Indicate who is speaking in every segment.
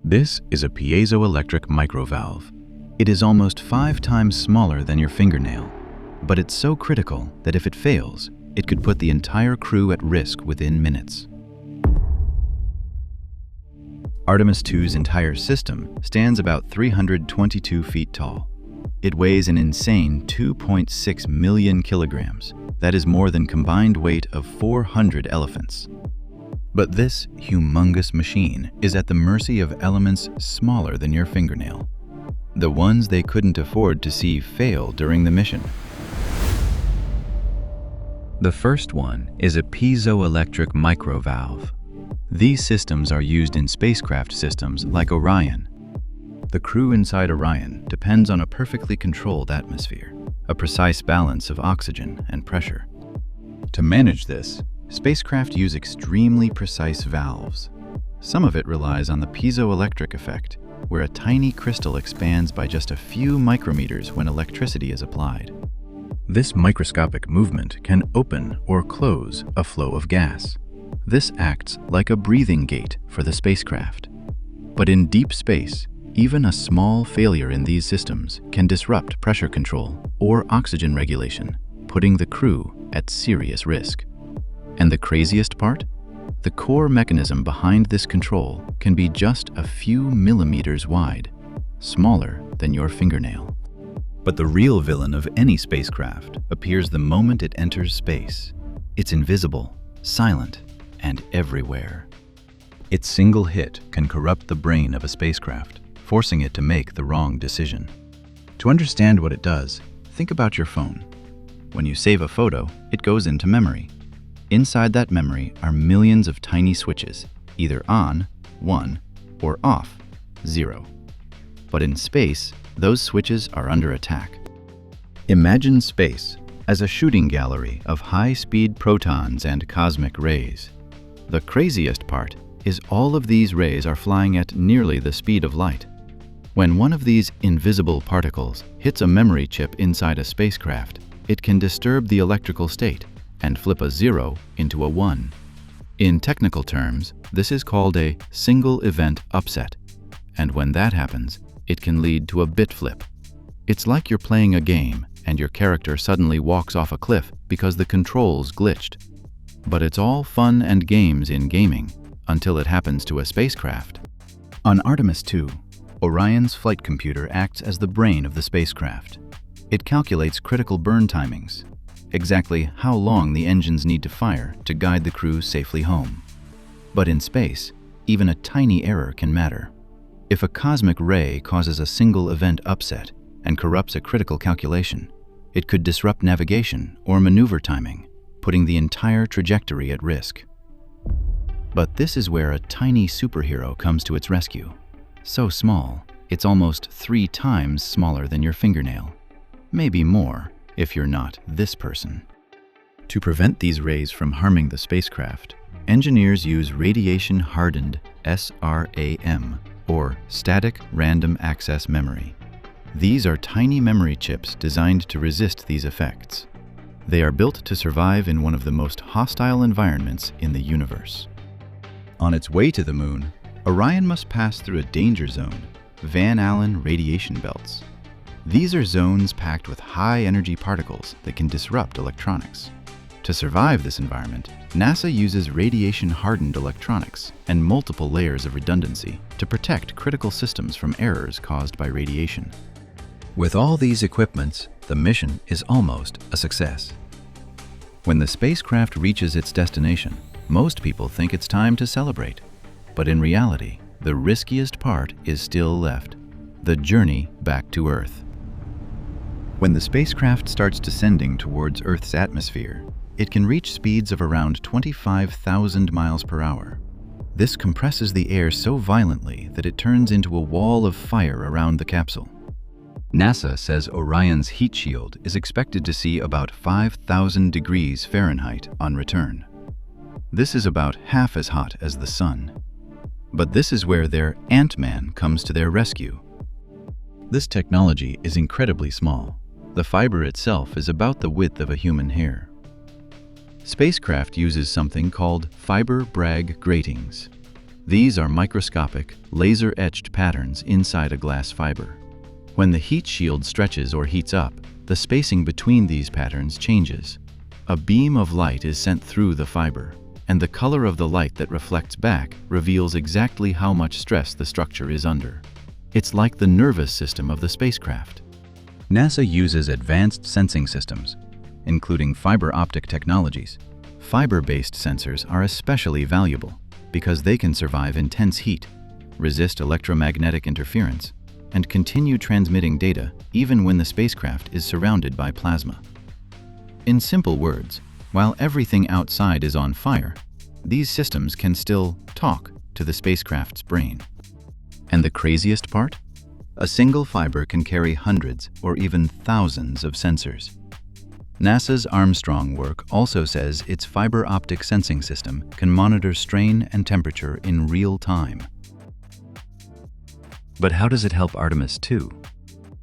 Speaker 1: This is a piezoelectric microvalve. It is almost 5 times smaller than your fingernail, but it's so critical that if it fails, it could put the entire crew at risk within minutes. Artemis 2's entire system stands about 322 feet tall. It weighs an insane 2.6 million kilograms. That is more than combined weight of 400 elephants. But this humongous machine is at the mercy of elements smaller than your fingernail, the ones they couldn't afford to see fail during the mission. The first one is a piezoelectric microvalve. These systems are used in spacecraft systems like Orion. The crew inside Orion depends on a perfectly controlled atmosphere, a precise balance of oxygen and pressure. To manage this, spacecraft use extremely precise valves. Some of it relies on the piezoelectric effect, where a tiny crystal expands by just a few micrometers when electricity is applied. This microscopic movement can open or close a flow of gas. This acts like a breathing gate for the spacecraft. But in deep space, even a small failure in these systems can disrupt pressure control or oxygen regulation, putting the crew at serious risk. And the craziest part? The core mechanism behind this control can be just a few millimeters wide, smaller than your fingernail. But the real villain of any spacecraft appears the moment it enters space. It's invisible, silent, and everywhere. Its single hit can corrupt the brain of a spacecraft, forcing it to make the wrong decision. To understand what it does, think about your phone. When you save a photo, it goes into memory. Inside that memory are millions of tiny switches, either on, 1, or off, 0. But in space, those switches are under attack. Imagine space as a shooting gallery of high-speed protons and cosmic rays. The craziest part is all of these rays are flying at nearly the speed of light. When one of these invisible particles hits a memory chip inside a spacecraft, it can disturb the electrical state and flip a 0 into a 1. In technical terms, this is called a single event upset, and when that happens, it can lead to a bit flip. It's like you're playing a game and your character suddenly walks off a cliff because the controls glitched. But it's all fun and games in gaming until it happens to a spacecraft. On Artemis 2, Orion's flight computer acts as the brain of the spacecraft. It calculates critical burn timings, exactly how long the engines need to fire to guide the crew safely home. But in space, even a tiny error can matter. If a cosmic ray causes a single event upset and corrupts a critical calculation, it could disrupt navigation or maneuver timing, putting the entire trajectory at risk. But this is where a tiny superhero comes to its rescue. So small, it's almost 3 times smaller than your fingernail. Maybe more, if you're not this person. To prevent these rays from harming the spacecraft, engineers use radiation-hardened SRAM, or static random access memory. These are tiny memory chips designed to resist these effects. They are built to survive in one of the most hostile environments in the universe. On its way to the moon, Orion must pass through a danger zone, Van Allen radiation belts. These are zones packed with high-energy particles that can disrupt electronics. To survive this environment, NASA uses radiation-hardened electronics and multiple layers of redundancy to protect critical systems from errors caused by radiation. With all these equipments, the mission is almost a success. When the spacecraft reaches its destination, most people think it's time to celebrate. But in reality, the riskiest part is still left: the journey back to Earth. When the spacecraft starts descending towards Earth's atmosphere, it can reach speeds of around 25,000 miles per hour. This compresses the air so violently that it turns into a wall of fire around the capsule. NASA says Orion's heat shield is expected to see about 5,000 degrees Fahrenheit on return. This is about half as hot as the sun. But this is where their Ant-Man comes to their rescue. This technology is incredibly small. The fiber itself is about the width of a human hair. Spacecraft uses something called fiber Bragg gratings. These are microscopic, laser-etched patterns inside a glass fiber. When the heat shield stretches or heats up, the spacing between these patterns changes. A beam of light is sent through the fiber, and the color of the light that reflects back reveals exactly how much stress the structure is under. It's like the nervous system of the spacecraft. NASA uses advanced sensing systems, including fiber optic technologies. Fiber-based sensors are especially valuable because they can survive intense heat, resist electromagnetic interference, and continue transmitting data even when the spacecraft is surrounded by plasma. In simple words, while everything outside is on fire, these systems can still talk to the spacecraft's brain. And the craziest part? A single fiber can carry hundreds or even thousands of sensors. NASA's Armstrong work also says its fiber optic sensing system can monitor strain and temperature in real time. But how does it help Artemis 2?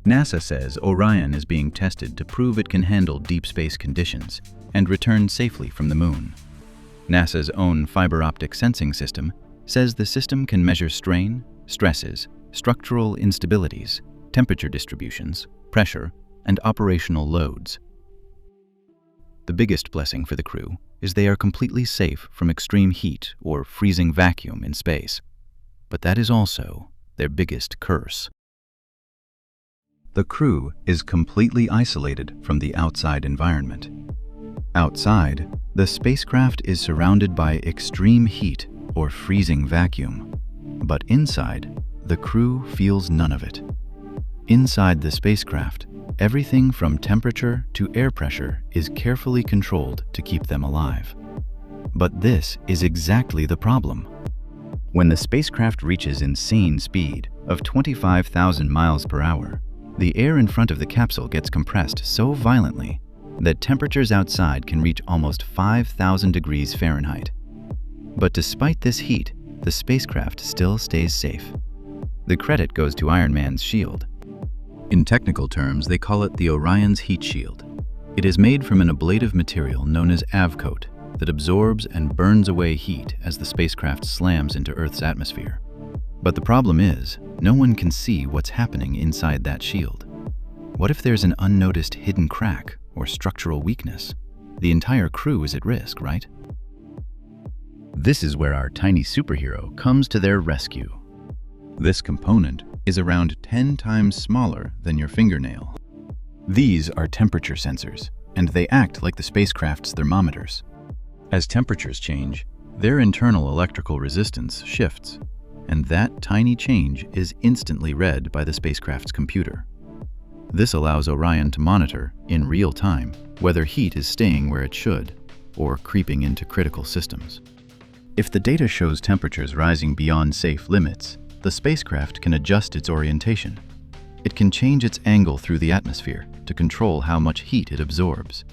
Speaker 1: NASA says Orion is being tested to prove it can handle deep space conditions and return safely from the moon. NASA's own fiber optic sensing system says the system can measure strain, stresses, structural instabilities, temperature distributions, pressure, and operational loads. The biggest blessing for the crew is they are completely safe from extreme heat or freezing vacuum in space. But that is also their biggest curse. The crew is completely isolated from the outside environment. Outside, the spacecraft is surrounded by extreme heat or freezing vacuum. But inside, the crew feels none of it. Inside the spacecraft, everything from temperature to air pressure is carefully controlled to keep them alive. But this is exactly the problem. When the spacecraft reaches insane speed of 25,000 miles per hour, the air in front of the capsule gets compressed so violently that temperatures outside can reach almost 5,000 degrees Fahrenheit. But despite this heat, the spacecraft still stays safe. The credit goes to Iron Man's shield. In technical terms, they call it the Orion's heat shield. It is made from an ablative material known as avcoat that absorbs and burns away heat as the spacecraft slams into Earth's atmosphere. But the problem is, no one can see what's happening inside that shield. What if there's an unnoticed hidden crack or structural weakness? The entire crew is at risk, right? This is where our tiny superhero comes to their rescue. This component is around 10 times smaller than your fingernail. These are temperature sensors, and they act like the spacecraft's thermometers. As temperatures change, their internal electrical resistance shifts, and that tiny change is instantly read by the spacecraft's computer. This allows Orion to monitor, in real time, whether heat is staying where it should, or creeping into critical systems. If the data shows temperatures rising beyond safe limits, the spacecraft can adjust its orientation. It can change its angle through the atmosphere to control how much heat it absorbs.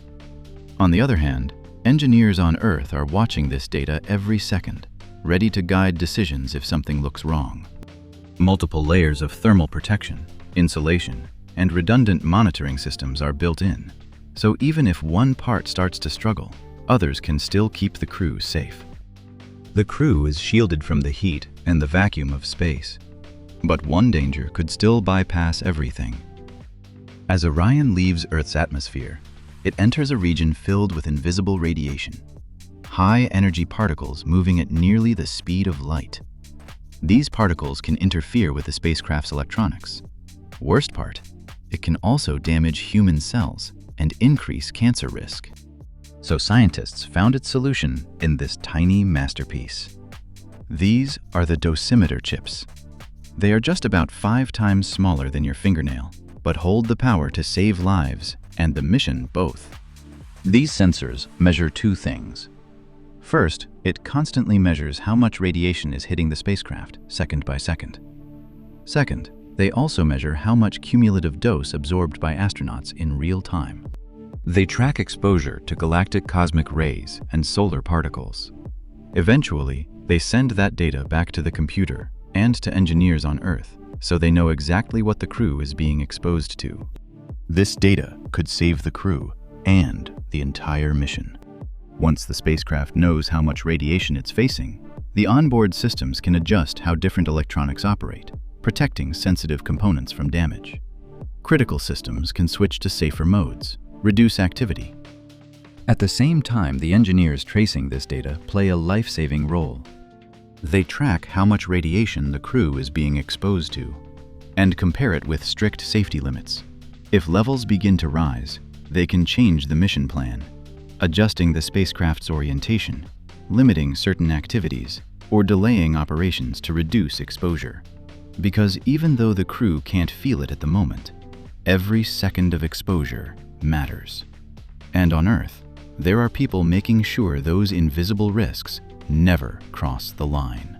Speaker 1: On the other hand, engineers on Earth are watching this data every second, ready to guide decisions if something looks wrong. Multiple layers of thermal protection, insulation, and redundant monitoring systems are built in, so even if one part starts to struggle, others can still keep the crew safe. The crew is shielded from the heat and the vacuum of space, but one danger could still bypass everything. As Orion leaves Earth's atmosphere, it enters a region filled with invisible radiation, high-energy particles moving at nearly the speed of light. These particles can interfere with the spacecraft's electronics. Worst part, it can also damage human cells and increase cancer risk. So scientists found its solution in this tiny masterpiece. These are the dosimeter chips. They are just about 5 times smaller than your fingernail, but hold the power to save lives and the mission both. These sensors measure 2 things. First, it constantly measures how much radiation is hitting the spacecraft, second by second. Second, they also measure how much cumulative dose absorbed by astronauts in real time. They track exposure to galactic cosmic rays and solar particles. Eventually, they send that data back to the computer and to engineers on Earth, so they know exactly what the crew is being exposed to. This data could save the crew and the entire mission. Once the spacecraft knows how much radiation it's facing, The onboard systems can adjust how different electronics operate, protecting sensitive components from damage. Critical systems can switch to safer modes, reduce activity. At the same time, the engineers tracing this data play a life-saving role. They track how much radiation the crew is being exposed to and compare it with strict safety limits. If levels begin to rise, they can change the mission plan, adjusting the spacecraft's orientation, limiting certain activities, or delaying operations to reduce exposure. Because even though the crew can't feel it at the moment, every second of exposure matters. And on Earth, there are people making sure those invisible risks never cross the line.